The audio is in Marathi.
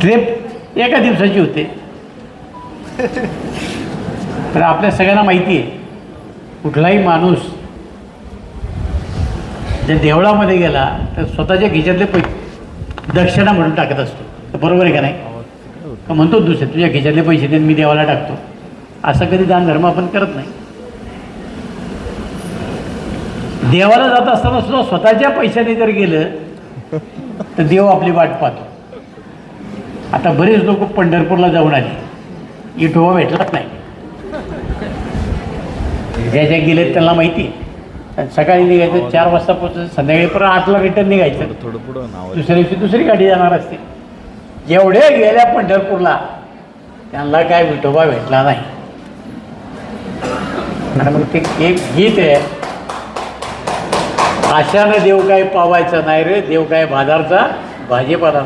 ट्रिप एका दिवसाची होते. तर आपल्या सगळ्यांना माहिती आहे कुठलाही माणूस जर देवळामध्ये गेला तर स्वतःच्या खिशातले पैसे दक्षिणा म्हणून टाकत असतो. बरोबर आहे का नाही? का म्हणतो दुसरे तुझ्या खिशातले पैसे दे मी देवाला टाकतो. असं कधी दान धर्म आपण करत नाही. देवाला जात असताना सुद्धा स्वतःच्या पैशाने जर गेलं तर देव आपली वाट पाहतो. आता बरेच लोक पंढरपूरला जाऊन आले, विठोबा भेटलाच नाही. ज्या गेलेत त्यांना माहिती. सकाळी निघायचं 4 वाजता पोहोचायचं, संध्याकाळी परत 8ला रिटर्न निघायचं. दुसऱ्या दिवशी दुसरी गाडी जाणार असते. जेवढे गेल्या पंढरपूरला त्यांना काय विठोबा भेटला नाही. आणि मग ते एक गीत आहे, आशानं देव काय पावायचा नाही रे, देव काय बाजारचा भाजीपाला नाही.